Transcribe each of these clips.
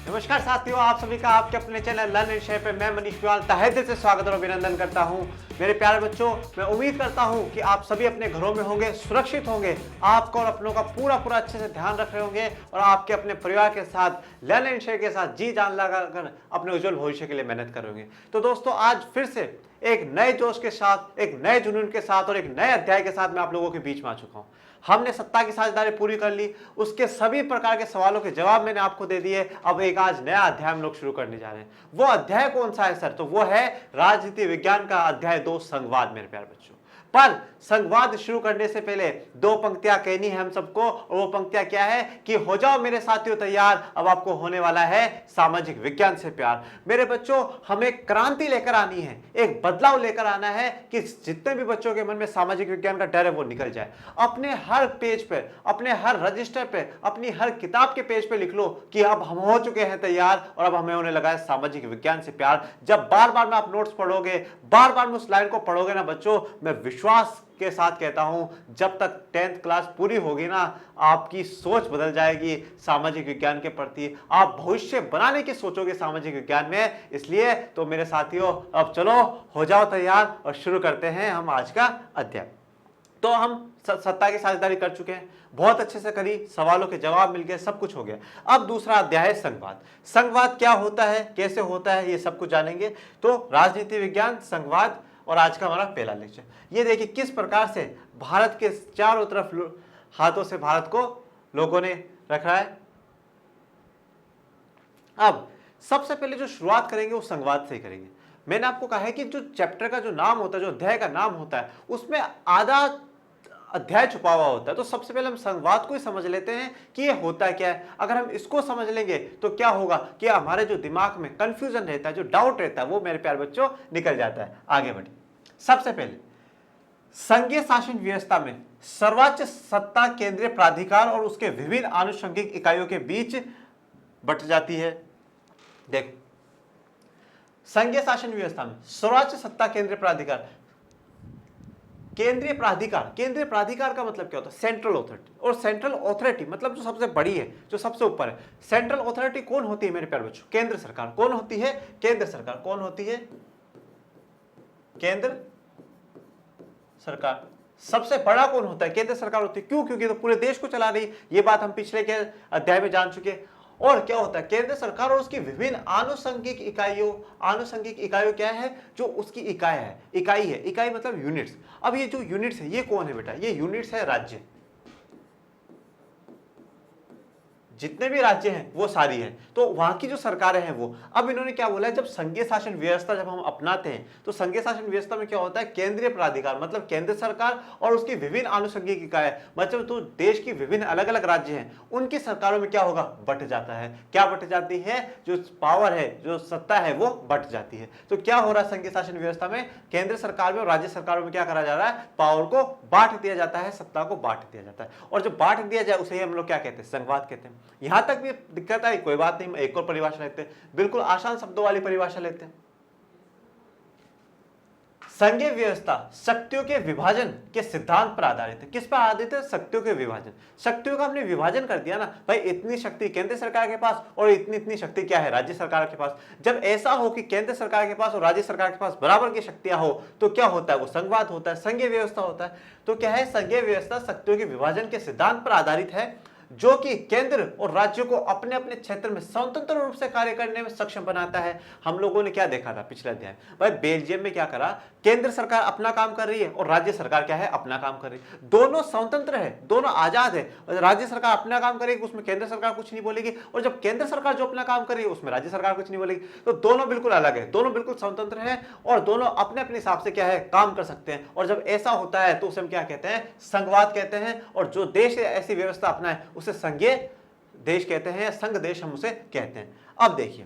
नमस्कार साथियों, आप सभी का आपके अपने चैनल लर्न एंड शेयर पे मैं मनीष गोयल तहे दिल से स्वागत और अभिनंदन करता हूं। मेरे प्यारे बच्चों, मैं उम्मीद करता हूं कि आप सभी अपने घरों में होंगे, सुरक्षित होंगे, आपको और अपनों का पूरा अच्छे से ध्यान रख रहे होंगे और आपके अपने परिवार के साथ लर्न एंड शेयर के साथ जी जान लगाकर अपने उज्जवल भविष्य के लिए मेहनत करोगे। तो दोस्तों, आज फिर से एक नए जोश के साथ, एक नए जुनून के साथ और एक नए अध्याय के साथ मैं आप लोगों के बीच में आ चुका हूं। हमने सत्ता की साझेदारी पूरी कर ली, उसके सभी प्रकार के सवालों के जवाब मैंने आपको दे दिए। अब एक आज नया अध्याय हम लोग शुरू करने जा रहे हैं। वो अध्याय कौन सा है सर? तो वो है राजनीति विज्ञान का अध्याय 2 संघवाद। मेरे प्यारे बच्चों, पर संघवाद शुरू करने से पहले 2 पंक्तियां कहनी है हम सबको, और वो पंक्तियां क्या है कि हो जाओ मेरे साथियों तैयार, अब आपको होने वाला है सामाजिक विज्ञान से प्यार। मेरे बच्चों, हमें क्रांति लेकर आनी है, एक बदलाव लेकर आना है कि जितने भी बच्चों के मन में सामाजिक विज्ञान का डर है वो निकल जाए। अपने हर पेज पे, अपने हर रजिस्टर पे, अपनी हर किताब के पेज पे लिख लो कि अब हम हो चुके हैं तैयार और अब हमें होने लगा है सामाजिक विज्ञान से प्यार। जब बार बार में आप नोट्स पढ़ोगे, बार बार में उस लाइन को पढ़ोगे ना बच्चों, मैं विश्वास के साथ कहता हूं, जब तक 10th क्लास पूरी होगी ना, आपकी सोच बदल जाएगी सामाजिक विज्ञान के प्रति। आप भविष्य बनाने की सोचोगे सामाजिक विज्ञान में। इसलिए तो मेरे साथियों, अब चलो हो जाओ तैयार और शुरू करते हैं हम आज का अध्याय। तो हम सत्ता की साझेदारी कर चुके हैं, बहुत अच्छे से करी, सवालों के जवाब मिल गए, सब कुछ हो गया। अब दूसरा अध्याय है संघवाद। संघवाद क्या होता है, कैसे होता है, ये सब कुछ जानेंगे। तो राजनीति विज्ञान, संघवाद और आज का हमारा पहला लेक्चर। ये देखिए किस प्रकार से भारत के चारों तरफ हाथों से भारत को लोगों ने रखा है। अब सबसे पहले जो शुरुआत करेंगे वो संघवाद से ही करेंगे। मैंने आपको कहा है कि जो चैप्टर का जो नाम होता है, जो अध्याय का नाम होता है, उसमें आधा अध्याय छुपा हुआ होता है। तो सबसे पहले हम संघवाद को ही समझ लेते हैं कि ये होता क्या है। अगर हम इसको समझ लेंगे तो क्या होगा कि हमारे जो दिमाग में कंफ्यूजन रहता है, जो डाउट रहता है, वो मेरे प्यारे बच्चों निकल जाता है। आगे बढ़िए। सबसे पहले संघीय शासन व्यवस्था में सर्वोच्च सत्ता केंद्रीय प्राधिकार और उसके विभिन्न आनुषंगिक इकाइयों के बीच बट जाती है। देखो, संघीय शासन व्यवस्था में सर्वोच्च सत्ता केंद्रीय प्राधिकार, केंद्रीय प्राधिकार, केंद्रीय प्राधिकार का मतलब क्या होता है? Central authority. और सेंट्रल अथॉरिटी मतलब जो सबसे बड़ी है, जो सबसे ऊपर है। सेंट्रल अथॉरिटी कौन होती है मेरे प्यारे बच्चों? केंद्र सरकार। कौन होती है? केंद्र सरकार। कौन होती है? केंद्र सरकार। सबसे बड़ा कौन होता है? केंद्र सरकार होती है। क्यों? क्योंकि तो पूरे देश को चला रही है। ये बात हम पिछले के अध्याय में जान चुके हैं। और क्या होता है? केंद्र सरकार और उसकी विभिन्न आनुषंगिक इकाइयों, आनुषंगिक इकाइयों क्या है? जो उसकी इकाई है, इकाई है, इकाई मतलब यूनिट्स। अब ये जो यूनिट्स है, ये कौन है बेटा? ये यूनिट्स है राज्य। जितने भी राज्य हैं वो सारी हैं, तो वहां की जो सरकारें हैं वो। अब इन्होंने क्या बोला है, जब संघीय शासन व्यवस्था जब हम अपनाते हैं तो संघीय शासन व्यवस्था में क्या होता है? केंद्रीय प्राधिकार मतलब केंद्र सरकार और उसकी विभिन्न आनुषंगिक इकाई, मतलब तो देश की विभिन्न अलग अलग राज्य हैं, उनकी सरकारों में क्या होगा? बट जाता है। क्या बट जाती है? जो पावर है, जो सत्ता है, वो बट जाती है। तो क्या हो रहा है संघीय शासन व्यवस्था में? केंद्र सरकार में और राज्य सरकारों में क्या करा जा रहा है? पावर को बांट दिया जाता है, सत्ता को बांट दिया जाता है। और जो बांट दिया जाए उसे हम लोग क्या कहते हैं? संघवाद कहते हैं। यहां तक भी दिक्कत आई, कोई बात नहीं, एक और परिभाषा लेते हैं, बिल्कुल आसान शब्दों वाली परिभाषा लेते हैं। संघीय व्यवस्था शक्तियों के विभाजन के सिद्धांत पर आधारित है। किस पर आधारित है? शक्तियों के विभाजन। शक्तियों का हमने विभाजन कर दिया ना भाई, इतनी शक्ति केंद्र सरकार के पास और इतनी इतनी शक्ति क्या है? राज्य सरकार के पास। जब ऐसा हो कि केंद्र सरकार के पास और राज्य सरकार के पास बराबर की शक्तियां हो तो क्या होता है? वो संघवाद होता है, संघीय व्यवस्था होता है। तो क्या है? संघीय व्यवस्था शक्तियों के विभाजन के सिद्धांत पर आधारित है, जो कि केंद्र और राज्यों को अपने अपने क्षेत्र में स्वतंत्र रूप से कार्य करने में सक्षम बनाता है। हम लोगों ने क्या देखा था पिछले अध्याय भाई? बेल्जियम में क्या करा? केंद्र सरकार अपना काम कर रही है और राज्य सरकार क्या है? अपना काम कर रही है। दोनों स्वतंत्र है, दोनों आजाद है। राज्य सरकार अपना काम करेगी, उसमें केंद्र सरकार कुछ नहीं बोलेगी, और जब केंद्र सरकार जो अपना काम कर रही है उसमें राज्य सरकार कुछ नहीं बोलेगी। तो दोनों बिल्कुल अलग है, दोनों बिल्कुल स्वतंत्र है और दोनों अपने अपने हिसाब से क्या है? काम कर सकते हैं। और जब ऐसा होता है तो उसे हम क्या कहते हैं? संघवाद कहते हैं। और जो देश ऐसी व्यवस्था अपनाए उसे संघीय देश कहते हैं, संघ देश हम उसे कहते हैं। अब देखिए,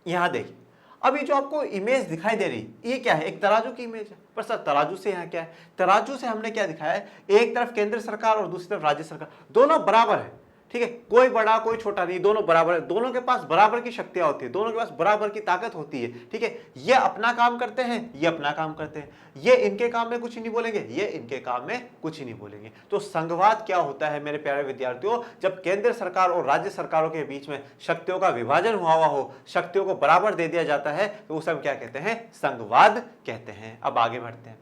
यहां देखिए, अब ये जो आपको इमेज दिखाई दे रही, ये क्या है? एक तराजू की इमेज है। पर सर तराजू से यहां क्या है? तराजू से हमने क्या दिखाया है? एक तरफ केंद्र सरकार और दूसरी तरफ राज्य सरकार, दोनों बराबर है। ठीक है, कोई बड़ा कोई छोटा नहीं, दोनों बराबर है, दोनों के पास बराबर की शक्तियां होती है, दोनों के पास बराबर की ताकत होती है। ठीक है, ये अपना काम करते हैं, ये अपना काम करते हैं, ये इनके काम में कुछ नहीं बोलेंगे, ये इनके काम में कुछ नहीं बोलेंगे। तो संघवाद क्या होता है मेरे प्यारे विद्यार्थियों? जब केंद्र सरकार और राज्य सरकारों के बीच में शक्तियों का विभाजन हुआ हो, शक्तियों को बराबर दे दिया जाता है, तो उसे हम क्या कहते हैं? संघवाद कहते हैं। अब आगे बढ़ते हैं।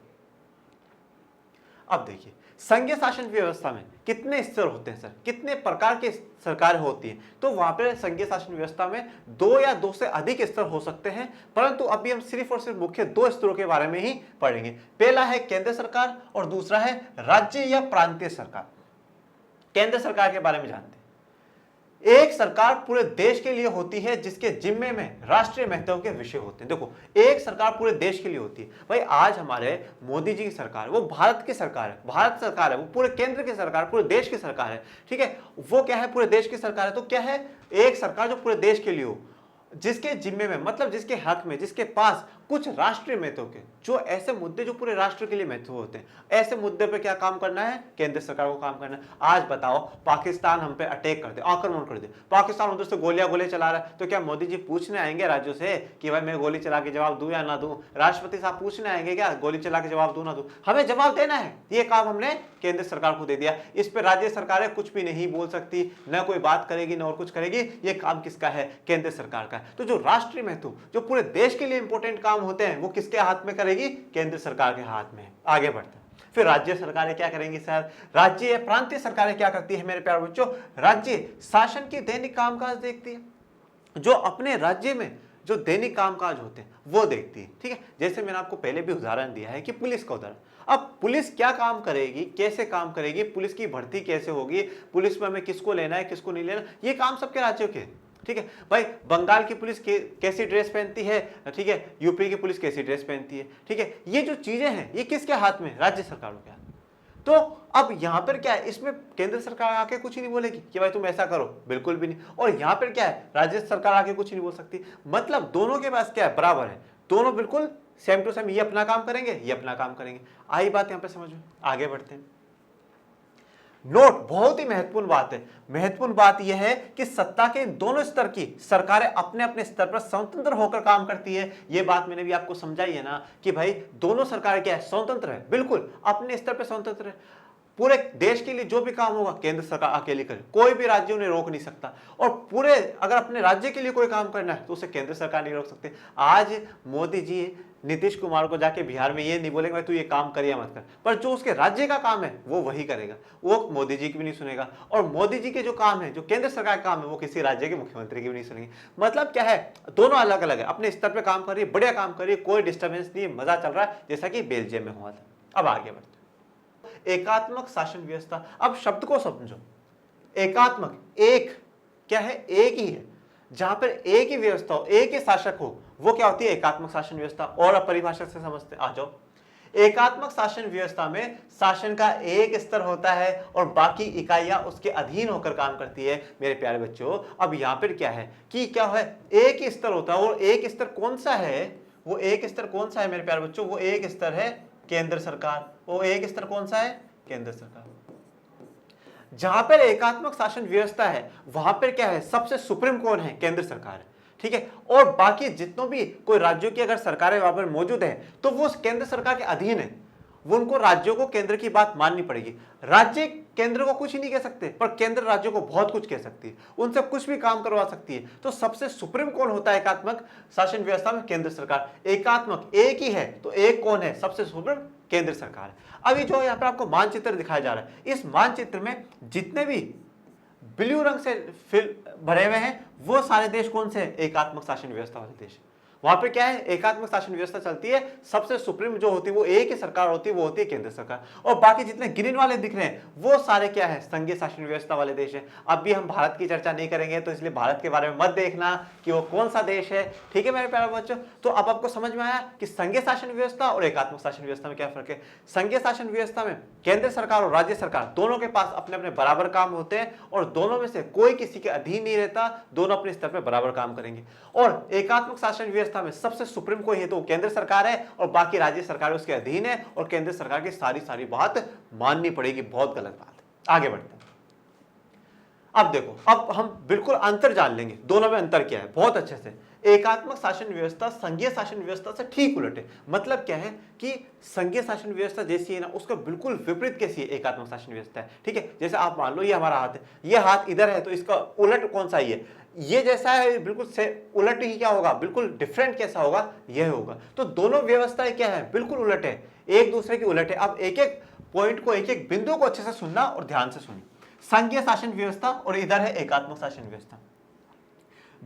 अब देखिए, संघीय शासन व्यवस्था में कितने स्तर होते हैं सर, कितने प्रकार की सरकार होती है? तो वहां पर संघीय शासन व्यवस्था में 2 या 2 से अधिक स्तर हो सकते हैं, परंतु अभी हम सिर्फ और सिर्फ मुख्य 2 स्तरों के बारे में ही पढ़ेंगे। पहला है केंद्र सरकार और दूसरा है राज्य या प्रांतीय सरकार। केंद्र सरकार के बारे में जानते हैं। एक सरकार पूरे देश के लिए होती है जिसके जिम्मे में राष्ट्रीय महत्व के विषय होते हैं। देखो, एक सरकार पूरे देश के लिए होती है। भाई आज हमारे मोदी जी की सरकार, वो भारत की सरकार है, भारत सरकार है, वो पूरे केंद्र की सरकार, पूरे देश की सरकार है। ठीक है, वो क्या है? पूरे देश की सरकार है। तो क्या है? एक सरकार जो पूरे देश के लिए हो, जिसके जिम्मे में, मतलब जिसके हक में, जिसके पास कुछ राष्ट्रीय महत्व के, जो ऐसे मुद्दे जो पूरे राष्ट्र के लिए महत्व होते हैं, ऐसे मुद्दे पे क्या काम करना है? केंद्र सरकार को काम करना है। आज बताओ, पाकिस्तान हम पे अटैक कर दे, आक्रमण कर दे, पाकिस्तान उधर से गोलियां चला रहा है, तो क्या मोदी जी पूछने आएंगे राज्यों से कि भाई मैं गोली चला के जवाब दूं या ना दूं? राष्ट्रपति साहब पूछने आएंगे क्या गोली चला के जवाब दूं ना दूं? हमें जवाब देना है। ये काम हमने केंद्र सरकार को दे दिया। इस पे राज्य सरकारें कुछ भी नहीं बोल सकती, न कोई बात करेगी, न और कुछ करेगी। ये काम किसका है? केंद्र सरकार का है। तो जो राष्ट्रीय महत्व, जो पूरे देश के लिए इंपॉर्टेंट काम होते हैं, वो किसके हाथ में करेगी? केंद्र सरकार के हाथ में। आगे बढ़ते हैं। फिर राज्य सरकारें क्या करेंगी सर? राज्य या प्रांतीय सरकारें क्या करती है मेरे प्यारे बच्चों? राज्य शासन की दैनिक कामकाज देखती है, जो अपने राज्य में जो दैनिक कामकाज होते हैं वो देखती है। ठीक है, जैसे मैंने आपको पहले भी उदाहरण दिया है कि पुलिस का उदाहरण। अब पुलिस क्या काम करेगी, कैसे काम करेगी, पुलिस की भर्ती कैसे होगी, पुलिस में हमें किसको लेना है, किसको नहीं लेना, ये काम सबके राज्यों के। ठीक है भाई, बंगाल की पुलिस कैसी ड्रेस पहनती है, ठीक है, यूपी की पुलिस कैसी ड्रेस पहनती है। ठीक है, ये जो चीजें हैं ये किसके हाथ में? राज्य सरकारों के हाथ। तो अब यहां पर क्या है? इसमें केंद्र सरकार आके कुछ नहीं बोलेगी कि भाई तुम ऐसा करो, बिल्कुल भी नहीं। और यहां पर क्या है? राज्य सरकार आके कुछ नहीं बोल सकती। मतलब दोनों के पास क्या है? बराबर है, दोनों बिल्कुल सेम टू सेम, ये अपना काम करेंगे, ये अपना काम करेंगे। आई बात यहां पर समझ में? आगे बढ़ते हैं। नोट, बहुत ही महत्वपूर्ण बात है। महत्वपूर्ण बात यह है कि सत्ता के दोनों स्तर की सरकारें अपने अपने स्तर पर स्वतंत्र होकर काम करती है। यह बात मैंने भी आपको समझाई है ना कि भाई दोनों सरकारें क्या है? स्वतंत्र है, बिल्कुल अपने स्तर पर स्वतंत्र है। पूरे देश के लिए जो भी काम होगा केंद्र सरकार अकेली करे, कोई भी राज्य उन्हें रोक नहीं सकता। और पूरे अगर अपने राज्य के लिए कोई काम करना है तो उसे केंद्र सरकार नहीं रोक सकती। आज मोदी जी नीतीश कुमार को जाके बिहार में ये नहीं बोलेंगे भाई तू ये काम कर या मत कर, पर जो उसके राज्य का काम है वो वही करेगा, वो मोदी जी की भी नहीं सुनेगा। और मोदी जी के जो काम है, जो केंद्र सरकार का काम है, वो किसी राज्य के मुख्यमंत्री की भी नहीं सुनेंगे। मतलब क्या है? दोनों अलग अलग है, अपने स्तर पर काम कर रही है, बढ़िया काम कर रही है, कोई डिस्टर्बेंस नहीं, मजा चल रहा है, जैसा कि बेल्जियम में हुआ था। अब आगे बढ़ते हैं। एकात्मक शासन व्यवस्था। अब शब्द को समझो। एकात्मक, एक क्या है? एक ही है। जहां पर एक ही व्यवस्था हो, एक ही शासक हो, वो क्या होती है? एकात्मक शासन व्यवस्था। और परिभाषा से समझते आ जाओ। एकात्मक शासन व्यवस्था में शासन का एक स्तर होता है और बाकी इकाइयां उसके अधीन होकर काम करती है मेरे प्यारे बच्चों। अब यहां पर क्या है कि क्या है? एक ही स्तर होता है। और एक स्तर कौन सा है? वो एक स्तर कौन सा है मेरे प्यारे बच्चों? वो एक स्तर है केंद्र सरकार। वो एक स्तर कौन सा है? केंद्र सरकार। जहां पर एकात्मक शासन व्यवस्था है वहां पर क्या है? सबसे सुप्रीम कौन है? केंद्र सरकार है। ठीक है, और बाकी जितनों भी कोई राज्यों की अगर सरकारें वहां पर मौजूद है तो वो केंद्र सरकार के अधीन है। वो उनको राज्यों को केंद्र की बात माननी पड़ेगी। राज्य केंद्र को कुछ ही नहीं कह सकते, पर केंद्र राज्यों को बहुत कुछ कह सकती है, उनसे कुछ भी काम करवा सकती है। तो सबसे सुप्रीम कौन होता है एकात्मक शासन व्यवस्था में? केंद्र सरकार। एकात्मक एक ही है तो एक कौन है? सबसे सुप्रीम केंद्र सरकार है। अभी जो यहाँ पर आपको मानचित्र दिखाया जा रहा है, इस मानचित्र में जितने भी ब्लू रंग से भरे हुए हैं वो सारे देश कौन से हैं? एकात्मक शासन व्यवस्था वाले देश। वहां पे क्या है? एकात्मक शासन व्यवस्था चलती है। सबसे सुप्रीम जो होती है वो एक ही सरकार होती है, वो होती है केंद्र सरकार। और बाकी जितने ग्रीन वाले दिख रहे हैं वो सारे क्या है? संघीय शासन व्यवस्था वाले देश हैं। अभी हम भारत की चर्चा नहीं करेंगे, तो इसलिए भारत के बारे में मत देखना कि वो कौन सा देश है। ठीक है मेरे प्यारे बच्चों, तो अब आपको समझ में आया कि संघीय शासन व्यवस्था और एकात्मक शासन व्यवस्था में क्या फर्क है। संघीय शासन व्यवस्था में केंद्र सरकार और राज्य सरकार दोनों के पास अपने अपने बराबर काम होते हैं और दोनों में से कोई किसी के अधीन नहीं रहता, दोनों अपने स्तर पर बराबर काम करेंगे। और एकात्मक शासन व्यवस्था में सबसे सुप्रीम कोई है तो केंद्र सरकार है और बाकी राज्य सरकार उसके अधीन है और केंद्र सरकार की सारी बात माननी पड़ेगी। बहुत गलत बात है। आगे बढ़ते हैं। अब देखो, अब हम बिल्कुल अंतर जान लेंगे, दोनों में अंतर क्या है बहुत अच्छे से। एकात्मक शासन व्यवस्था संघीय शासन व्यवस्था से ठीक उलट है। मतलब क्या है कि संघीय शासन व्यवस्था जैसी है ना, उसका बिल्कुल विपरीत कैसी है एकात्मक शासन व्यवस्था है। ठीक है, जैसे आप मान लो ये हमारा हाथ है, ये हाथ इधर है, तो इसका उलट कौन सा ही है, ये जैसा है बिल्कुल से उलट ही क्या होगा, बिल्कुल डिफरेंट कैसा होगा, यह होगा। तो दोनों व्यवस्थाएं क्या है, बिल्कुल उलट है, एक दूसरे की उलट है। अब एक एक पॉइंट को, एक एक बिंदु को अच्छे से सुनना और ध्यान से सुनिए। संघीय शासन व्यवस्था और इधर है एकात्मक शासन व्यवस्था।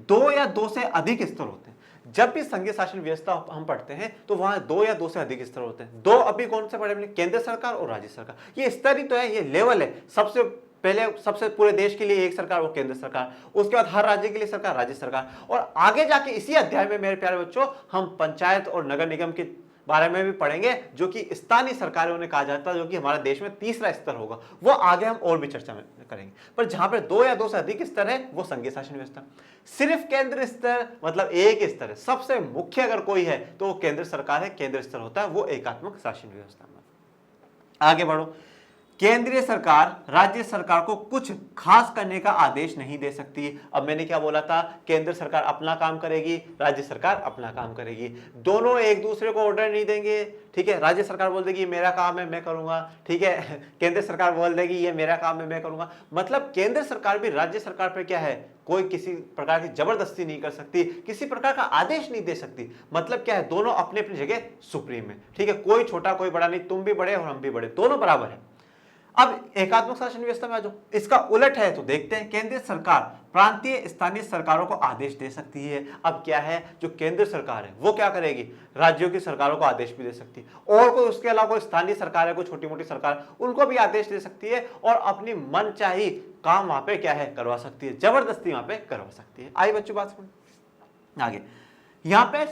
दो या दो से अधिक स्तर होते हैं। जब भी संघीय शासन व्यवस्था हम पढ़ते हैं तो वहां दो या दो से अधिक स्तर होते हैं। दो अभी कौन से पढ़े हमने, केंद्र सरकार और राज्य सरकार। ये स्तर ही तो है, ये लेवल है। सबसे पहले सबसे पूरे देश के लिए एक सरकार, वो केंद्र सरकार, उसके बाद हर राज्य के लिए सरकार, राज्य सरकार, और आगे जाके इसी अध्याय में मेरे प्यारे बच्चों हम पंचायत और नगर निगम के बारे में भी पढ़ेंगे, जो कि स्थानीय सरकारें उन्हें कहा जाता है, जो कि हमारे देश में तीसरा स्तर होगा। वो आगे हम और भी चर्चा में करेंगे। पर जहां पर दो या दो से अधिक स्तर है वो संघीय शासन व्यवस्था। सिर्फ केंद्र स्तर मतलब एक स्तर है, सबसे मुख्य अगर कोई है तो वो केंद्र सरकार है, केंद्र स्तर होता है, वो एकात्मक शासन व्यवस्था में। आगे बढ़ो। केंद्रीय सरकार राज्य सरकार को कुछ खास करने का आदेश नहीं दे सकती। अब मैंने क्या बोला था, केंद्र सरकार अपना काम करेगी, राज्य सरकार अपना काम करेगी, दोनों एक दूसरे को ऑर्डर नहीं देंगे। ठीक है, राज्य सरकार बोल देगी मेरा काम है मैं करूंगा, ठीक है, केंद्र सरकार बोल देगी ये मेरा काम है मैं करूंगा। मतलब केंद्र सरकार भी राज्य सरकार पर क्या है, कोई किसी प्रकार की जबरदस्ती नहीं कर सकती, किसी प्रकार का आदेश नहीं दे सकती। मतलब क्या है, दोनों अपने अपनी जगह सुप्रीम है। ठीक है, कोई छोटा कोई बड़ा नहीं, तुम भी बड़े और हम भी बड़े, दोनों बराबर है। अब एकात्मक शासन व्यवस्था में आ जाओ, इसका उलट है तो देखते हैं। केंद्रीय सरकार प्रांतीय स्थानीय सरकारों को आदेश दे सकती है। अब क्या है, जो केंद्र सरकार है वो क्या करेगी, राज्यों की सरकारों को आदेश भी दे सकती है, और कोई उसके अलावा कोई स्थानीय सरकार है, कोई छोटी मोटी सरकार, उनको भी आदेश दे सकती है और अपनी मनचाही काम वहां पे क्या है करवा सकती है, जबरदस्ती वहां पे करवा सकती है। आई बच्चों बात समझ। आगे यहां पे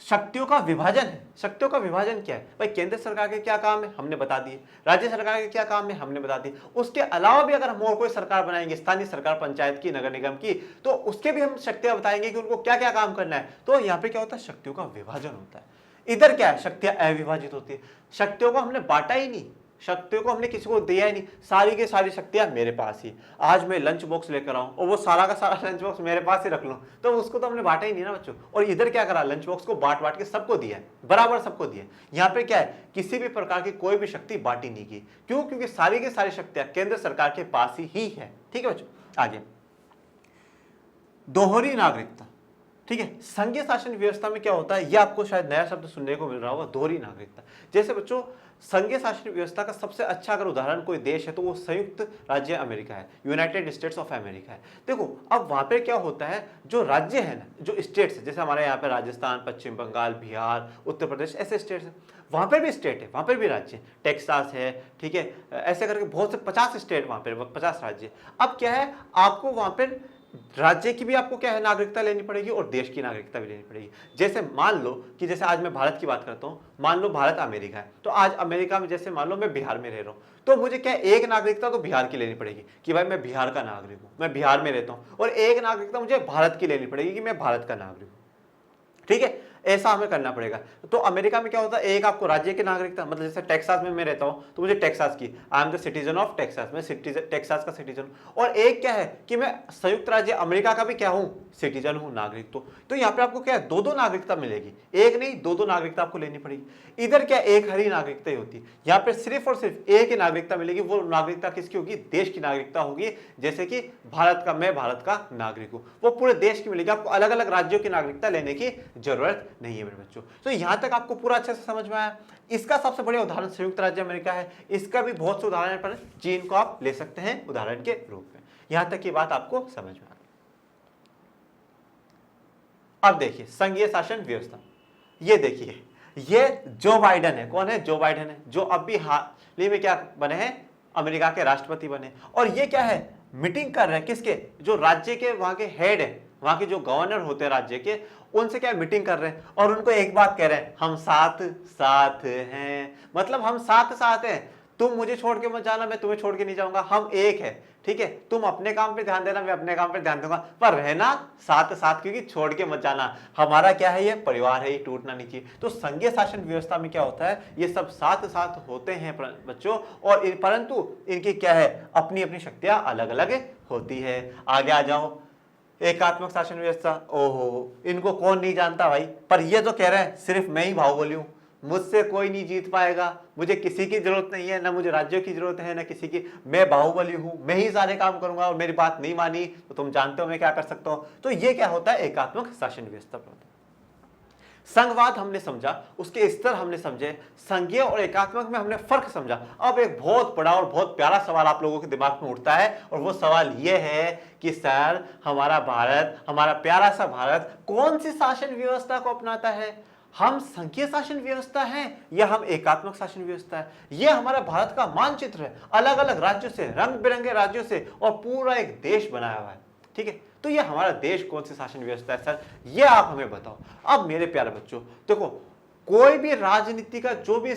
शक्तियों का विभाजन है। शक्तियों का विभाजन क्या है भाई, केंद्र सरकार के क्या काम है हमने बता दिए, राज्य सरकार के क्या काम है हमने बता दिए। उसके अलावा भी अगर हम और कोई सरकार बनाएंगे, स्थानीय सरकार, पंचायत की, नगर निगम की, तो उसके भी हम शक्तियां बताएंगे कि उनको क्या क्या काम करना है। तो यहाँ पे क्या होता है, शक्तियों का विभाजन होता है। इधर क्या है, शक्तियां अविभाजित होती है। शक्तियों को हमने बांटा ही नहीं, शक्तियों को हमने किसी को दिया ही नहीं, सारी की सारी शक्तियां मेरे पास ही। आज मैं लंच बॉक्स लेकर आऊं और वो सारा का सारा लंच बॉक्स मेरे पास ही रख लूं, तो उसको तो हमने बांटा ही नहीं ना बच्चों। और इधर क्या करा, लंच बॉक्स को बांट बांट के सबको दिया है, बराबर सबको दिया है। यहाँ पे क्या है, किसी भी प्रकार की कोई भी शक्ति बांटी नहीं की। क्यों, क्योंकि सारी की सारी शक्तियां केंद्र सरकार के पास ही है। ठीक है बच्चों, आगे दोहरी नागरिकता। ठीक है, संघीय शासन व्यवस्था में क्या होता है, ये आपको शायद नया शब्द सुनने को मिल रहा होगा, दोहरी नागरिकता। जैसे बच्चों संघीय शासन व्यवस्था का सबसे अच्छा अगर उदाहरण कोई देश है तो वो संयुक्त राज्य अमेरिका है, यूनाइटेड स्टेट्स ऑफ अमेरिका है। देखो अब वहां पे क्या होता है, जो राज्य है ना, जो स्टेट्स है, जैसे हमारे यहाँ पे राजस्थान, पश्चिम बंगाल, बिहार, उत्तर प्रदेश, ऐसे स्टेट्स हैं, वहां पर भी स्टेट है, वहां पर भी राज्य है, टेक्सास है, ठीक है, ऐसे करके बहुत से 50 स्टेट वहां पर, 50 राज्य। अब क्या है, आपको वहां पर राज्य की भी आपको क्या है नागरिकता लेनी पड़ेगी और देश की नागरिकता भी लेनी पड़ेगी। जैसे मान लो कि जैसे आज मैं भारत की बात करता हूं, मान लो भारत अमेरिका है, तो आज अमेरिका में जैसे मान लो मैं बिहार में रह रहा हूं, तो मुझे क्या एक नागरिकता तो बिहार की लेनी पड़ेगी कि भाई मैं बिहार का नागरिक हूं, मैं बिहार में रहता हूं, और एक नागरिकता मुझे भारत की लेनी पड़ेगी कि मैं भारत का नागरिक हूं। ठीक है, ऐसा हमें करना पड़ेगा। तो अमेरिका में क्या होता है, एक आपको राज्य की नागरिकता, मतलब जैसे टेक्सास में मैं रहता हूं तो मुझे टेक्सास की, I am the citizen of Texas, मैं टेक्सास का सिटीजन। और एक क्या है कि मैं संयुक्त राज्य अमेरिका का भी क्या हूं, सिटीजन हूं, नागरिक। तो यहाँ पे आपको क्या है, दो दो नागरिकता मिलेगी, एक नहीं दो दो नागरिकता आपको लेनी पड़ेगी। इधर क्या एक हरी नागरिकता ही होती है, यहाँ पे सिर्फ और सिर्फ एक ही नागरिकता मिलेगी। वो नागरिकता किसकी होगी, देश की नागरिकता होगी। जैसे कि भारत का, मैं भारत का नागरिक हूं, वो पूरे देश की मिलेगी। आपको अलग अलग राज्यों की नागरिकता लेने की जरूरत नहीं है मेरे बच्चों। तो यहां तक आपको पूरा अच्छे से समझ में आया। इसका सबसे बड़ा उदाहरण संयुक्त राज्य अमेरिका है, इसका भी बहुत से उदाहरण पर चीन को आप ले सकते हैं उदाहरण के रूप में। यहां तक की बात आपको समझ में आ गई। अब देखिए संघीय शासन व्यवस्था, ये देखिए ये जो बाइडेन है, कौन है, जो बाइडेन है, जो अभी हाल ही में क्या बने हैं, अमेरिका के राष्ट्रपति बने। और ये क्या है, मीटिंग कर रहे हैं किसके, जो राज्य के वहां के हेड है, वहां के जो गवर्नर होते हैं राज्य के, उनसे क्या मीटिंग कर रहे हैं और उनको एक बात कह रहे हैं, हम साथ साथ हैं, मतलब हम साथ साथ हैं, तुम मुझे छोड़ के मत जाना, मैं तुम्हें छोड़ के नहीं जाऊंगा, हम एक है, ठीक है। तुम अपने काम पे ध्यान देना, मैं अपने काम पे ध्यान दूंगा, पर रहना साथ साथ, क्योंकि छोड़ के मत जाना। हमारा क्या है, ये परिवार है, ये टूटना नहीं चाहिए। तो संघीय शासन व्यवस्था में क्या होता है, ये सब साथ साथ होते हैं बच्चों, और परंतु इनकी क्या है, अपनी अपनी शक्तियां अलग अलग होती है। आगे आ जाओ, एकात्मक शासन व्यवस्था, ओहो इनको कौन नहीं जानता भाई, पर ये तो कह रहे हैं सिर्फ मैं ही बाहुबली हूं, मुझसे कोई नहीं जीत पाएगा, मुझे किसी की जरूरत नहीं है, ना मुझे राज्यों की जरूरत है ना किसी की, मैं बाहुबली हूं, मैं ही सारे काम करूंगा, और मेरी बात नहीं मानी तो तुम जानते हो मैं क्या कर सकता हूं। तो ये क्या होता है, एकात्मक शासन व्यवस्था पर होता है। संघवाद हमने समझा, उसके स्तर हमने समझे, संघीय और एकात्मक में हमने फर्क समझा। अब एक बहुत बड़ा और बहुत प्यारा सवाल आप लोगों के दिमाग में उठता है, और वो सवाल ये है कि सर हमारा भारत, हमारा प्यारा सा भारत कौन सी शासन व्यवस्था को अपनाता है, हम संघीय शासन व्यवस्था है या हम एकात्मक शासन व्यवस्था है। यह हमारा भारत का मानचित्र है, अलग अलग राज्यों से, रंग बिरंगे राज्यों से, और पूरा एक देश बनाया हुआ है, ठीक है। तो ये हमारा देश कौन सी शासन व्यवस्था है सर, ये आप हमें बताओ। अब मेरे प्यारे बच्चों देखो, कोई भी राजनीति का जो भी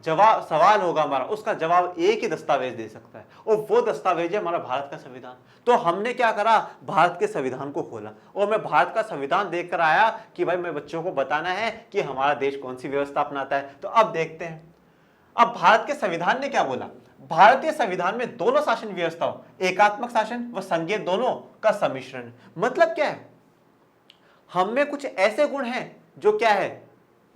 जवाब सवाल होगा हमारा, उसका जवाब एक ही दस्तावेज दे सकता है, और वो दस्तावेज है हमारा भारत का संविधान। तो हमने क्या करा, भारत के संविधान को खोला, और मैं भारत का संविधान देखकर आया कि भाई मैं बच्चों को बताना है कि हमारा देश कौन सी व्यवस्था अपनाता है। तो अब देखते हैं, अब भारत के संविधान ने क्या बोला। भारतीय संविधान में दोनों शासन व्यवस्थाओं, एकात्मक शासन व संघीय, दोनों का सम्मिश्रण। मतलब क्या है, हम में कुछ ऐसे गुण हैं जो क्या है,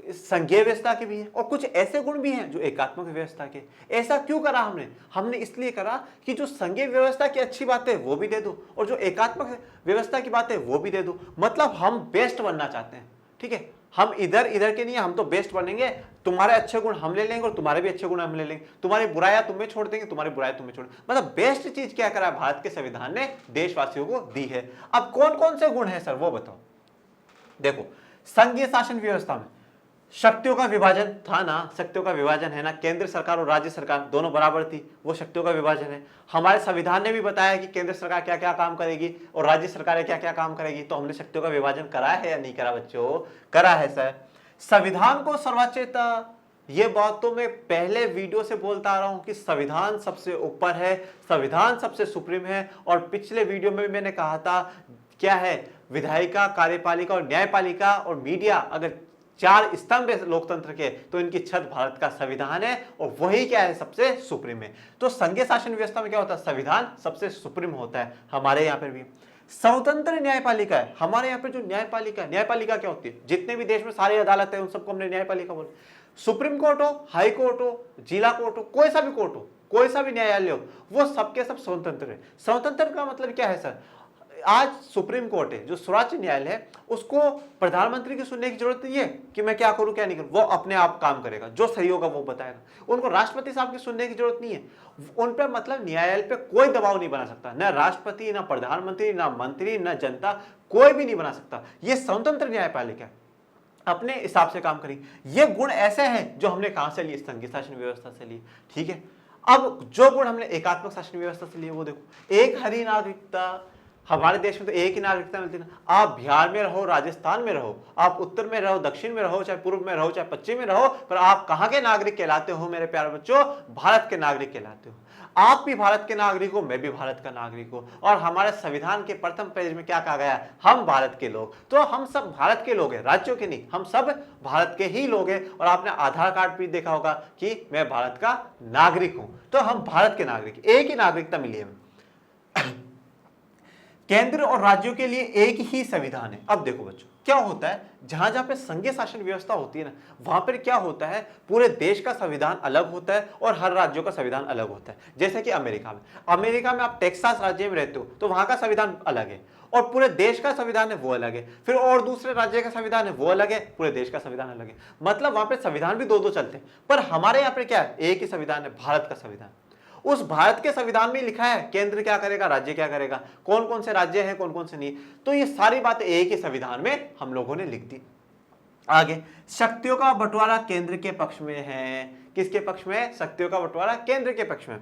संघीय व्यवस्था के भी हैं, और कुछ ऐसे गुण भी हैं जो एकात्मक व्यवस्था के। ऐसा क्यों करा हमने, हमने इसलिए करा कि जो संघीय व्यवस्था की अच्छी बातें वो भी दे दो, और जो एकात्मक व्यवस्था की बातें वो भी दे दो। मतलब हम बेस्ट बनना चाहते हैं, ठीक है। हम इधर इधर के नहीं, हम तो बेस्ट बनेंगे, तुम्हारे अच्छे गुण हम ले लेंगे और तुम्हारे भी अच्छे गुण हम ले लेंगे, तुम्हारी बुराइयां तुम्हें छोड़ देंगे, तुम्हारी बुराई तुम्हें छोड़। मतलब बेस्ट चीज क्या करा भारत के संविधान ने देशवासियों को दी है। अब कौन कौन से गुण है सर वो बताओ। देखो, संघीय शासन व्यवस्था में शक्तियों का विभाजन था ना, शक्तियों का विभाजन है ना, केंद्र सरकार और राज्य सरकार दोनों बराबर थी, वो शक्तियों का विभाजन है। हमारे संविधान ने भी बताया कि केंद्र सरकार क्या क्या काम करेगी और राज्य सरकार क्या क्या काम करेगी। तो हमने शक्तियों का विभाजन करा है या नहीं करा बच्चों, करा है सर। संविधान को सर्वोच्चता, ये बात तो मैं पहले वीडियो से बोलता आ रहा हूं कि संविधान सबसे ऊपर है, संविधान सबसे सुप्रीम है। और पिछले वीडियो में भी मैंने कहा था क्या है, विधायिका, कार्यपालिका और न्यायपालिका और मीडिया अगर चार स्तंभ है लोकतंत्र के, तो इनकी छत भारत का संविधान है, और वही क्या है, सबसे सुप्रीम है। तो संघीय शासन व्यवस्था में क्या होता है, संविधान सबसे सुप्रीम होता है। हमारे यहाँ पर भी स्वतंत्र न्यायपालिका है, हमारे यहाँ पे जो न्यायपालिका है, न्यायपालिका क्या होती है, जितने भी देश में सारी अदालत है उन सबको हमने न्यायपालिका बोले। सुप्रीम कोर्ट हो, हाई कोर्ट हो, जिला कोर्ट हो, कोई सा भी कोर्ट हो, कोई सा भी न्यायालय हो, वो सबके सब स्वतंत्र है। स्वतंत्र का मतलब क्या है सर, आज सुप्रीम कोर्ट है जो स्वराज्य न्यायालय है, उसको प्रधानमंत्री की सुनने की जरूरत नहीं है कि मैं क्या करूं क्या नहीं करूं, वो अपने आप काम करेगा, जो सही होगा वो बताएगा। उनको राष्ट्रपति साहब की सुनने की जरूरत नहीं है, उन पर मतलब न्यायालय पे कोई दबाव नहीं बना सकता, ना राष्ट्रपति, ना प्रधानमंत्री, ना मंत्री, ना जनता, कोई भी नहीं बना सकता। ये स्वतंत्र न्यायपालिका है, अपने हिसाब से काम करी। ये गुण ऐसे हैं जो हमने कहां से लिए, संघीय शासन व्यवस्था से लिए, ठीक है। अब जो गुण हमने एकात्मक शासन व्यवस्था से लिए वो देखो, एक हरी नागरिकता। हमारे देश में तो एक ही नागरिकता मिलती है ना, आप बिहार में रहो, राजस्थान में रहो, आप उत्तर में रहो, दक्षिण में रहो, चाहे पूर्व में रहो, चाहे पश्चिम में रहो, पर आप कहां के नागरिक कहलाते हो मेरे प्यारे बच्चों, भारत के नागरिक कहलाते हो। आप भी भारत के नागरिक हो, मैं भी भारत का नागरिक हूं। और हमारे संविधान के प्रथम पेज में क्या कहा गया, हम भारत के लोग। तो हम सब भारत के लोग हैं, राज्यों के नहीं, हम सब भारत के ही लोग हैं। और आपने आधार कार्ड भी देखा होगा कि मैं भारत का नागरिक हूं, तो हम भारत के नागरिक, एक ही नागरिकता मिली है। केंद्र और राज्यों के लिए एक ही संविधान है। अब देखो बच्चों क्या होता है, जहां जहां पे संघीय शासन व्यवस्था होती है ना, वहां पर क्या होता है, पूरे देश का संविधान अलग होता है और हर राज्यों का संविधान अलग होता है। जैसे कि अमेरिका में आप टेक्सास राज्य में रहते हो तो वहां का संविधान अलग है, और पूरे देश का संविधान है वो अलग है। फिर और दूसरे राज्य का संविधान है वो अलग है, पूरे देश का संविधान अलग है। मतलब वहां पे संविधान भी दो दो चलते हैं, पर हमारे यहाँ पे क्या है, एक ही संविधान है, भारत का संविधान। उस भारत के संविधान में लिखा है केंद्र क्या करेगा, राज्य क्या करेगा, कौन कौन से राज्य हैं, कौन कौन से नहीं। तो ये सारी बातें एक ही संविधान में हम लोगों ने लिख दी। आगे, शक्तियों का बंटवारा केंद्र के पक्ष में है। किसके पक्ष में है, शक्तियों का बंटवारा केंद्र के पक्ष में।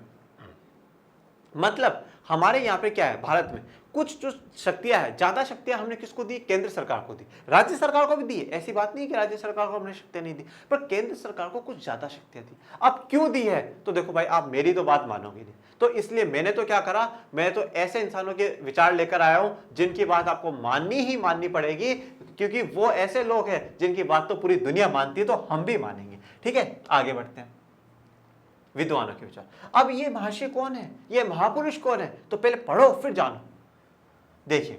मतलब हमारे यहाँ पे क्या है, भारत में कुछ जो शक्तियां है, ज्यादा शक्तियां हमने किसको दी, केंद्र सरकार को दी, राज्य सरकार को भी दी है, ऐसी बात नहीं कि राज्य सरकार को हमने शक्तियां नहीं दी, पर केंद्र सरकार को कुछ ज्यादा शक्तियां दी। अब क्यों दी है, तो देखो भाई, आप मेरी तो बात मानोगे नहीं, तो इसलिए मैंने तो क्या करा, मैं तो ऐसे इंसानों के विचार लेकर आया हूं जिनकी बात आपको माननी ही माननी पड़ेगी, क्योंकि वो ऐसे लोग हैं जिनकी बात तो पूरी दुनिया मानती है, तो हम भी मानेंगे। ठीक है, आगे बढ़ते हैं, विद्वानों के विचार। अब ये महर्षि कौन है, ये महापुरुष कौन है, तो पहले पढ़ो फिर जानो। देखिए,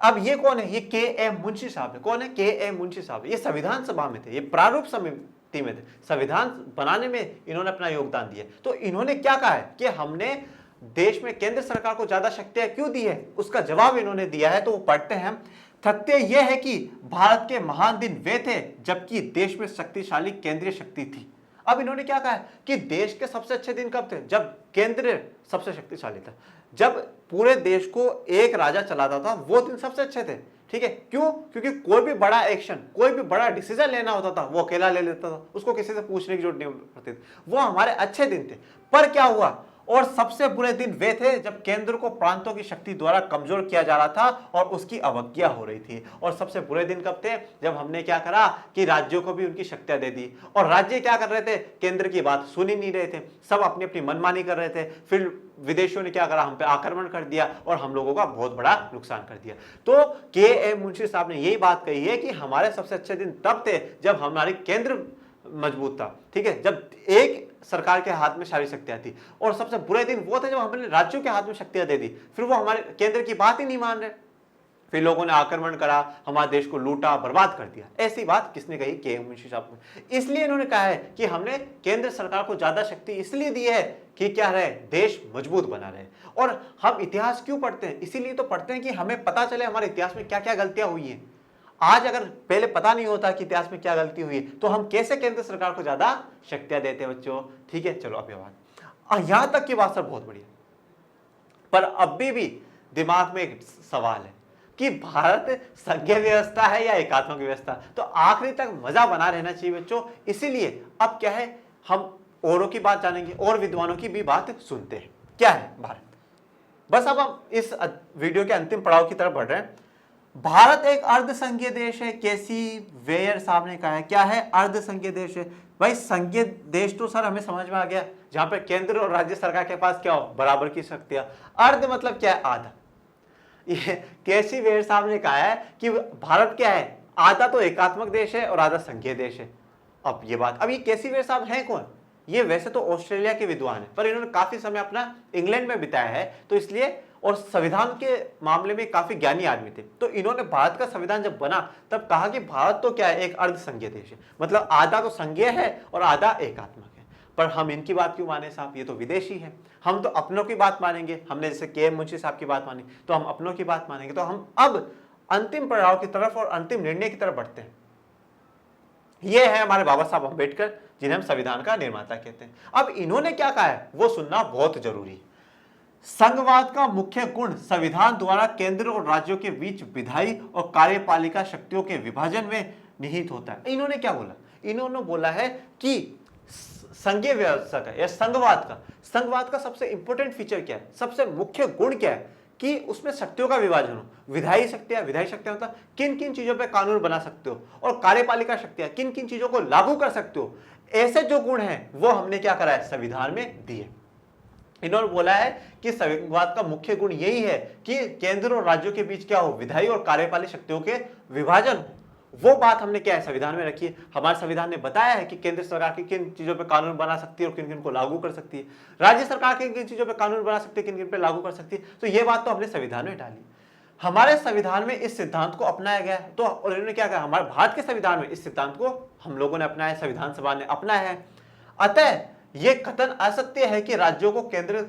अब ये कौन है, ये के एम मुंशी साहब है। कौन है, के एम मुंशी साहब। ये संविधान सभा में थे, ये प्रारूप समिति में थे, संविधान बनाने में इन्होंने अपना योगदान दिया। तो इन्होंने क्या कहा है कि हमने देश में केंद्र सरकार को ज्यादा शक्तियां क्यों दी है, उसका जवाब इन्होंने दिया है, तो वो पढ़ते हैं। तथ्य यह है कि भारत के महान दिन वे थे जबकि देश में शक्तिशाली केंद्रीय शक्ति थी। अब इन्होंने क्या कहा है कि देश के सबसे अच्छे दिन कब थे, जब केंद्र सबसे शक्तिशाली था, जब पूरे देश को एक राजा चलाता था, वो दिन सबसे अच्छे थे। ठीक है, क्यों, क्योंकि कोई भी बड़ा एक्शन, कोई भी बड़ा डिसीजन लेना होता था वो अकेला ले लेता था, उसको किसी से पूछने की जरूरत नहीं पड़ती थी, वो हमारे अच्छे दिन थे। पर क्या हुआ, और सबसे बुरे दिन वे थे जब केंद्र को प्रांतों की शक्ति द्वारा कमजोर किया जा रहा था और उसकी अवज्ञा हो रही थी। और सबसे बुरे दिन कब थे, जब हमने क्या करा कि राज्यों को भी उनकी शक्तियां दे दी, और राज्य क्या कर रहे थे, केंद्र की बात सुन ही नहीं रहे थे, सब अपनी अपनी मनमानी कर रहे थे। फिर विदेशियों ने क्या करा, हम पे आक्रमण कर दिया और हम लोगों का बहुत बड़ा नुकसान कर दिया। तो के एम मुंशी साहब ने यही बात कही है कि हमारे सबसे अच्छे दिन तब थे जब हमारी केंद्र मजबूत था। ठीक है, जब एक सरकार के हाथ में सारी शक्तियां थी, और सबसे बुरे दिन वो थे जब हमने राज्यों के हाथ में शक्तियां दे दी, फिर वो हमारे केंद्र की बात ही नहीं मान रहे, फिर लोगों ने आक्रमण करा, हमारे देश को लूटा, बर्बाद कर दिया। ऐसी बात किसने कही, के एम मुंशी साहब ने। इसलिए इन्होंने कहा है कि हमने केंद्र सरकार को ज्यादा शक्ति इसलिए दी है कि क्या रहे, देश मजबूत बना रहे। और हम इतिहास क्यों पढ़ते हैं, इसीलिए तो पढ़ते हैं कि हमें पता चले हमारे इतिहास में क्या क्या गलतियां हुई हैं। आज अगर पहले पता नहीं होता कि इतिहास में क्या गलती हुई तो हम कैसे केंद्र सरकार को ज्यादा शक्तियां देते हैं बच्चों। ठीक है, चलो अभी बात, यहां तक की बात सब बहुत बढ़िया, पर अभी भी दिमाग में एक सवाल है कि भारत संघीय व्यवस्था है या एकात्मक व्यवस्था। तो आखिरी तक मजा बना रहना चाहिए बच्चों। इसीलिए अब क्या है, हम औरों की बात जानेंगे और विद्वानों की भी बात सुनते हैं। क्या है भारत, बस अब हम इस वीडियो के अंतिम पड़ाव की तरफ बढ़ रहे हैं। भारत एक अर्ध संघीय देश है, केसी वेयर साहब ने कहा है। क्या है, अर्ध संघीय देश है। भाई संघीय देश तो सर हमें समझ में आ गया, जहां पे केंद्र और राज्य सरकार के पास क्या हो, बराबर की शक्तियां। अर्ध मतलब क्या है, आधा। ये केसी वेयर साहब ने कहा है कि भारत क्या है, आधा तो एकात्मक देश है और आधा संघीय देश है। अब ये बात, अब ये केसी वेयर साहब हैं कौन, ये वैसे तो ऑस्ट्रेलिया के विद्वान है, पर इन्होंने काफी समय अपना इंग्लैंड में बिताया है, तो इसलिए, और संविधान के मामले में काफी ज्ञानी आदमी थे। तो इन्होंने भारत का संविधान जब बना तब कहा कि भारत तो क्या है, एक अर्ध संघीय देश है, मतलब आधा तो संघीय है और आधा एकात्मक है। पर हम इनकी बात क्यों माने साहब, ये तो विदेशी है, हम तो अपनों की बात मानेंगे। हमने जैसे के एम मुंशी साहब की बात मानी, तो हम अपनों की बात मानेंगे। तो हम अब अंतिम पड़ाव की तरफ और अंतिम निर्णय की तरफ बढ़ते हैं। ये है हमारे बाबा साहब अम्बेडकर, जिन्हें हम संविधान का निर्माता कहते हैं। अब इन्होंने क्या कहा है वो सुनना बहुत जरूरी है। संघवाद का मुख्य गुण संविधान द्वारा केंद्र और राज्यों के बीच विधायी और कार्यपालिका शक्तियों के विभाजन में निहित होता है। इन्होंने क्या बोला, इन्होंने बोला है कि संघीय व्यवस्था का या संघवाद का सबसे इंपॉर्टेंट फीचर क्या है, सबसे मुख्य गुण क्या है कि उसमें शक्तियों का विभाजन हो। विधायी शक्तियां मतलब किन किन चीजों पे कानून बना सकते हो, और कार्यपालिका शक्तियां किन किन चीजों को लागू कर सकते हो। ऐसे जो गुण हैं वो हमने क्या करा है, संविधान में दिए। इन्होंने बोला है कि संघवाद का मुख्य गुण यही है कि केंद्र और राज्यों के बीच क्या हो, विधायी और कार्यपालिक शक्तियों के विभाजन हो। वो बात हमने क्या है, संविधान में रखी है। हमारे संविधान ने बताया है कि केंद्र सरकार की किन चीजों पे कानून बना सकती है और किन किन को लागू कर सकती है, राज्य सरकार किन किन चीजों पे कानून बना सकती है, किन किन पे लागू कर सकती है। तो ये बात तो हमने संविधान में डाली। हमारे संविधान में इस सिद्धांत को अपनाया गया है। तो उन्होंने क्या कहा, हमारे भारत के संविधान में इस सिद्धांत को हम लोगों ने अपनाया, संविधान सभा ने अपनाया है। अतः यह कथन असत्य है कि राज्यों को केंद्र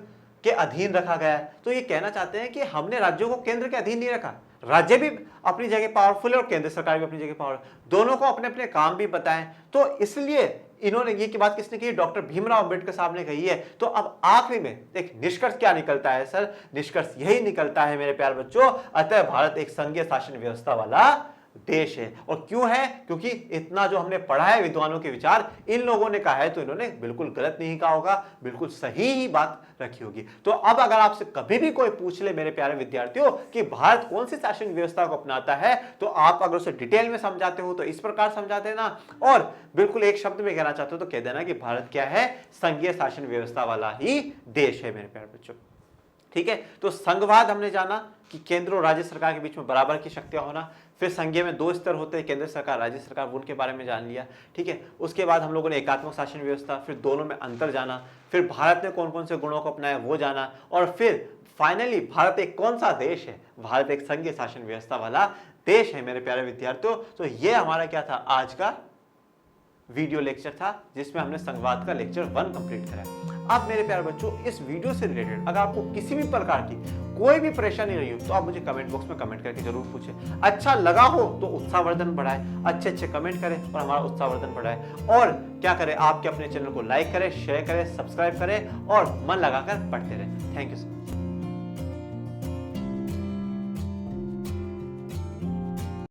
के अधीन रखा गया है। तो ये कहना चाहते हैं कि हमने राज्यों को केंद्र के अधीन नहीं रखा, राज्य भी अपनी जगह पावरफुल है और केंद्र सरकार भी अपनी जगह पावरफुल, दोनों को अपने अपने काम भी बताएं। तो इसलिए इन्होंने ये की बात किसने की, डॉक्टर भीमराव अंबेडकर साहब ने कही है। तो अब आखिरी में एक निष्कर्ष क्या निकलता है सर, निष्कर्ष यही निकलता है मेरे प्यारे बच्चों, अतः भारत एक संघीय शासन व्यवस्था वाला देश है। और क्यों है? क्योंकि इतना जो हमने पढ़ा है विद्वानों के विचार इन लोगों ने कहा है तो इन्होंने बिल्कुल गलत नहीं कहा होगा, बिल्कुल सही ही बात रखी होगी। तो अब अगर आपसे कभी भी कोई पूछ ले मेरे प्यारे विद्यार्थियों कि भारत कौन सी शासन व्यवस्था को अपनाता है, तो आप अगर उसे डिटेल में समझाते हो तो इस प्रकार समझा देना, और बिल्कुल एक शब्द में कहना चाहते हो तो कह देना कि भारत क्या है? संघीय शासन व्यवस्था वाला ही देश है मेरे प्यारे बच्चों। ठीक है, तो संघवाद हमने जाना कि केंद्र और राज्य सरकार के बीच में बराबर की शक्तियां होना। फिर संघीय में 2 स्तर होते हैं, केंद्र सरकार, राज्य सरकार, उनके बारे में जान लिया। ठीक है, उसके बाद हम लोगों ने एकात्मक शासन व्यवस्था, फिर दोनों में अंतर जाना, फिर भारत ने कौन कौन से गुणों को अपनाया वो जाना, और फिर फाइनली भारत एक कौन सा देश है? भारत एक संघीय शासन व्यवस्था वाला देश है मेरे प्यारे विद्यार्थियों। तो ये हमारा क्या था? आज का वीडियो लेक्चर था जिसमें हमने संघवाद का लेक्चर 1 कंप्लीट करा। अब मेरे प्यारे बच्चों, इस वीडियो से रिलेटेड अगर आपको किसी भी प्रकार की कोई भी परेशानी रही हो तो आप मुझे कमेंट बॉक्स में कमेंट करके जरूर पूछें। अच्छा लगा हो तो उत्साहवर्धन बढ़ाए, अच्छे कमेंट करें और हमारा उत्साहवर्धन बढ़ाए। और क्या करें? आपके अपने चैनल को लाइक करें, शेयर करें, सब्सक्राइब करें और मन लगाकर पढ़ते रहें। Thank you sir.